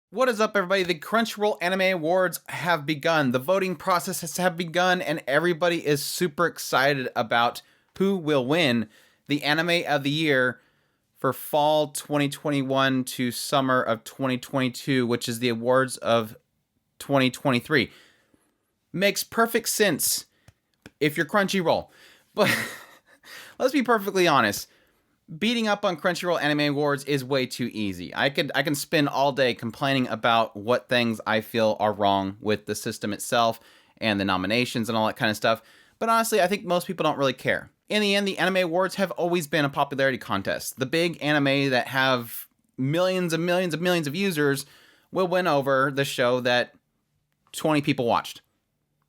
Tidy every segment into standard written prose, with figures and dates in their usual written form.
What is up, everybody? The Crunchyroll Anime Awards have begun. The voting process has begun, and everybody is super excited about who will win the Anime of the Year for fall 2021 to summer of 2022, which is the awards of 2023. Makes perfect sense if you're Crunchyroll. But let's be perfectly honest. Beating up on Crunchyroll Anime Awards is way too easy. I can spend all day complaining about what things I feel are wrong with the system itself and the nominations and all that kind of stuff. But honestly, I think most people don't really care. In the end, the Anime Awards have always been a popularity contest. The big anime that have millions and millions and millions of users will win over the show that 20 people watched.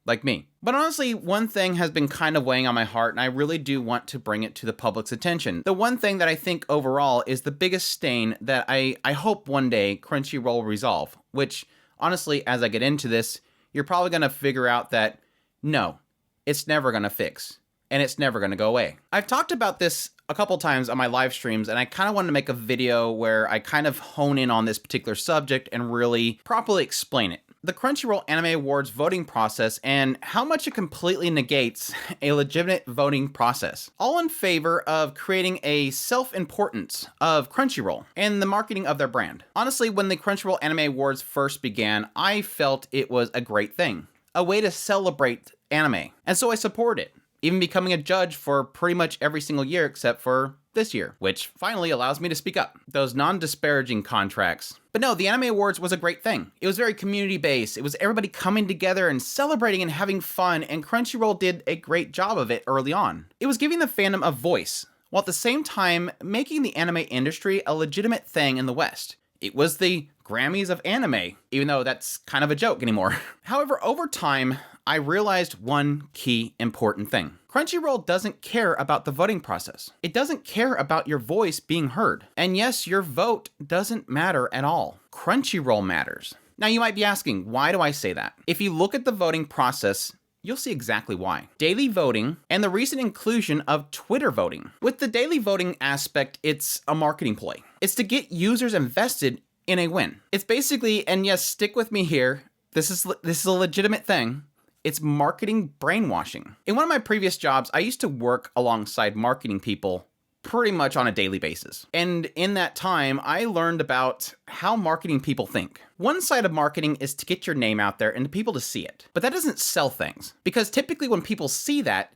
Like me. But honestly, one thing has been kind of weighing on my heart, and I really do want to bring it to the public's attention. The one thing that I think overall is the biggest stain that I hope one day Crunchyroll will resolve, which honestly, as I get into this, you're probably going to figure out that no, it's never going to fix, and it's never going to go away. I've talked about this a couple times on my live streams, and I kind of wanted to make a video where I kind of hone in on this particular subject and really properly explain it. The Crunchyroll Anime Awards voting process and how much it completely negates a legitimate voting process. All in favor of creating a self-importance of Crunchyroll and the marketing of their brand. Honestly, when the Crunchyroll Anime Awards first began, I felt it was a great thing. A way to celebrate anime. And so I supported it, even becoming a judge for pretty much every single year except for this year, which finally allows me to speak up. Those non-disparaging contracts. But no, the Anime Awards was a great thing. It was very community-based. It was everybody coming together and celebrating and having fun, and Crunchyroll did a great job of it early on. It was giving the fandom a voice, while at the same time making the anime industry a legitimate thing in the West. It was the Grammys of anime, even though that's kind of a joke anymore. However, over time, I realized one key important thing. Crunchyroll doesn't care about the voting process. It doesn't care about your voice being heard. And yes, your vote doesn't matter at all. Crunchyroll matters. Now you might be asking, why do I say that? If you look at the voting process, you'll see exactly why. Daily voting and the recent inclusion of Twitter voting. With the daily voting aspect, it's a marketing play. It's to get users invested in a win. It's basically, and yes, stick with me here, this is a legitimate thing. It's marketing brainwashing. In one of my previous jobs, I used to work alongside marketing people pretty much on a daily basis. And in that time, I learned about how marketing people think. One side of marketing is to get your name out there and to people to see it. But that doesn't sell things. Because typically when people see that,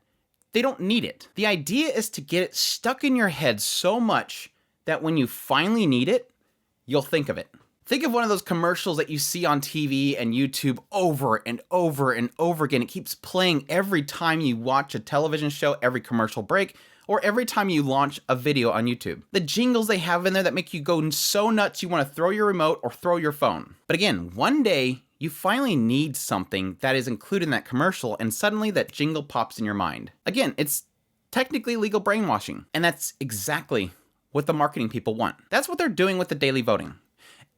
they don't need it. The idea is to get it stuck in your head so much that when you finally need it, you'll think of it. Think of one of those commercials that you see on TV and YouTube over and over and over again. It keeps playing every time you watch a television show, every commercial break, or every time you launch a video on YouTube. The jingles they have in there that make you go so nuts you want to throw your remote or throw your phone. But again, one day you finally need something that is included in that commercial and suddenly that jingle pops in your mind. Again, it's technically legal brainwashing, and that's exactly what the marketing people want. That's what they're doing with the daily voting.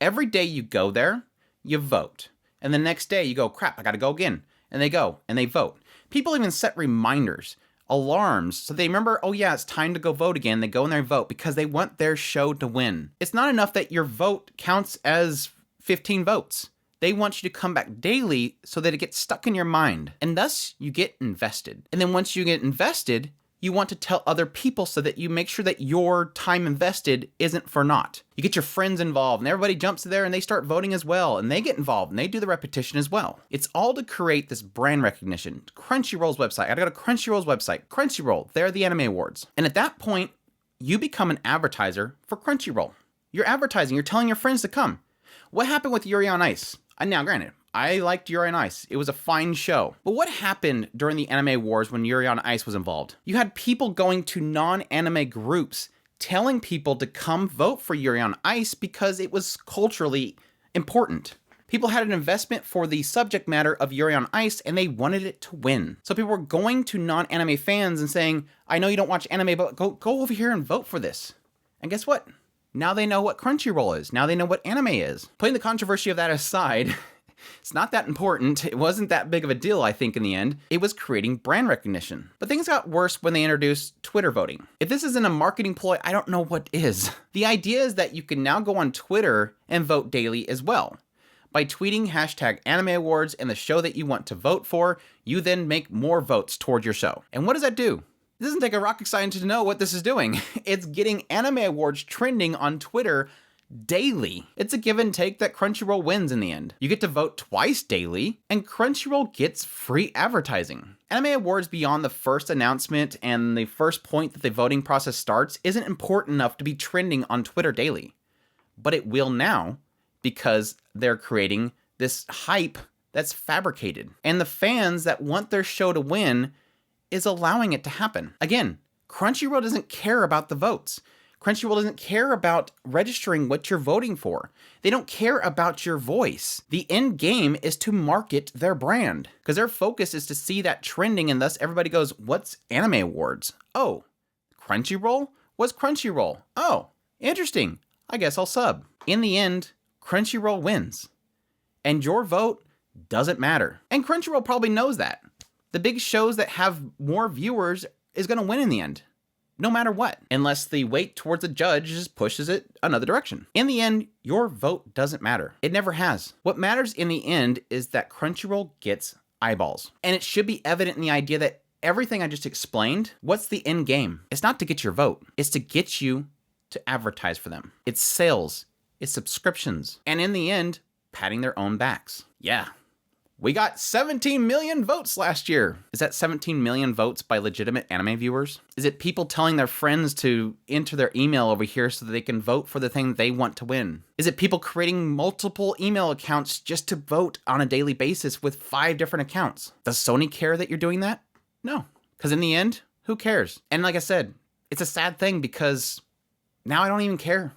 Every day you go there, you vote. And the next day you go, crap, I gotta go again. And they go, and they vote. People even set reminders, alarms, so they remember, oh yeah, it's time to go vote again. They go in there and vote because they want their show to win. It's not enough that your vote counts as 15 votes. They want you to come back daily so that it gets stuck in your mind. And thus, you get invested. And then once you get invested, you want to tell other people so that you make sure that your time invested isn't for naught. You get your friends involved and everybody jumps there and they start voting as well and they get involved and they do the repetition as well. It's all to create this brand recognition. Crunchyroll's website. I gotta go to Crunchyroll's website. Crunchyroll, they're the Anime Awards. And at that point, you become an advertiser for Crunchyroll. You're advertising, you're telling your friends to come. What happened with Yuri on Ice? Now granted, I liked Yuri on Ice. It was a fine show. But what happened during the Anime Wars when Yuri on Ice was involved? You had people going to non-anime groups telling people to come vote for Yuri on Ice because it was culturally important. People had an investment for the subject matter of Yuri on Ice and they wanted it to win. So people were going to non-anime fans and saying, I know you don't watch anime, but go over here and vote for this. And guess what? Now they know what Crunchyroll is. Now they know what anime is. Putting the controversy of that aside, it's not that important. It wasn't that big of a deal, I think, in the end. It was creating brand recognition. But things got worse when they introduced Twitter voting. If this isn't a marketing ploy, I don't know what is. The idea is that you can now go on Twitter and vote daily as well. By tweeting hashtag Anime Awards and the show that you want to vote for, you then make more votes toward your show. And what does that do? It doesn't take a rocket scientist to know what this is doing. It's getting Anime Awards trending on Twitter daily. It's a give and take that Crunchyroll wins in the end. You get to vote twice daily, and Crunchyroll gets free advertising. Anime Awards beyond the first announcement and the first point that the voting process starts isn't important enough to be trending on Twitter daily. But it will now, because they're creating this hype that's fabricated. And the fans that want their show to win is allowing it to happen. Again, Crunchyroll doesn't care about the votes. Crunchyroll doesn't care about registering what you're voting for. They don't care about your voice. The end game is to market their brand, because their focus is to see that trending, and thus everybody goes, what's Anime Awards? Oh, Crunchyroll? What's Crunchyroll? Oh, interesting. I guess I'll sub. In the end, Crunchyroll wins. And your vote doesn't matter. And Crunchyroll probably knows that. The big shows that have more viewers is going to win in the end. No matter what, unless the weight towards the judge just pushes it another direction. In the end, your vote doesn't matter. It never has. What matters in the end is that Crunchyroll gets eyeballs. And it should be evident in the idea that everything I just explained, what's the end game? It's not to get your vote. It's to get you to advertise for them. It's sales. It's subscriptions. And in the end, patting their own backs. Yeah. We got 17 million votes last year. Is that 17 million votes by legitimate anime viewers? Is it people telling their friends to enter their email over here so that they can vote for the thing they want to win? Is it people creating multiple email accounts just to vote on a daily basis with 5 different accounts? Does Sony care that you're doing that? No, because in the end, who cares? And like I said, it's a sad thing because now I don't even care.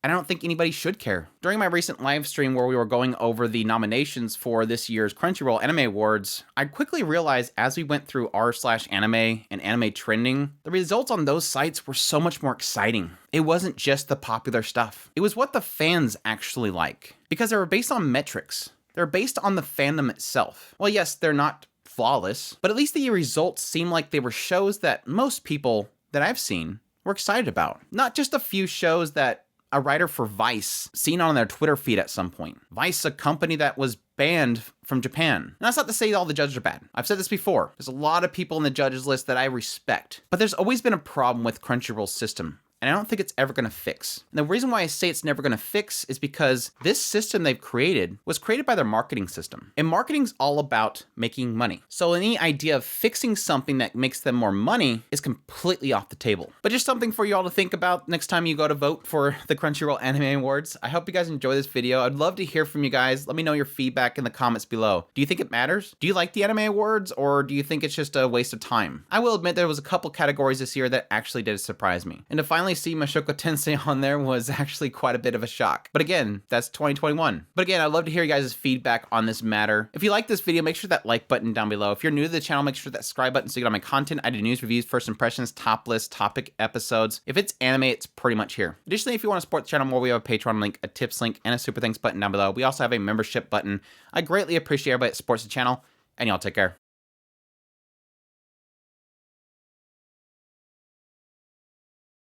And I don't think anybody should care. During my recent live stream where we were going over the nominations for this year's Crunchyroll Anime Awards, I quickly realized as we went through r/anime and anime trending, the results on those sites were so much more exciting. It wasn't just the popular stuff. It was what the fans actually like. Because they were based on metrics. They're based on the fandom itself. Well, yes, they're not flawless, but at least the results seem like they were shows that most people that I've seen were excited about. Not just a few shows that a writer for Vice seen on their Twitter feed at some point. Vice, a company that was banned from Japan. And that's not to say all the judges are bad. I've said this before. There's a lot of people in the judges list that I respect. But there's always been a problem with Crunchyroll's system. And I don't think it's ever going to fix. And the reason why I say it's never going to fix is because this system they've created was created by their marketing system. And marketing's all about making money. So any idea of fixing something that makes them more money is completely off the table. But just something for you all to think about next time you go to vote for the Crunchyroll Anime Awards. I hope you guys enjoy this video. I'd love to hear from you guys. Let me know your feedback in the comments below. Do you think it matters? Do you like the Anime Awards, or do you think it's just a waste of time? I will admit there was a couple categories this year that actually did surprise me. And to finally see Mushoku Tensei on there was actually quite a bit of a shock. But again, that's 2021. But again, I'd love to hear you guys' feedback on this matter. If you like this video, make sure that like button down below. If you're new to the channel, make sure that subscribe button so you get all my content. I do news, reviews, first impressions, top lists, topic episodes. If it's anime, it's pretty much here. Additionally, if you want to support the channel more, we have a Patreon link, a tips link, and a super thanks button down below. We also have a membership button. I greatly appreciate everybody that supports the channel, and y'all take care.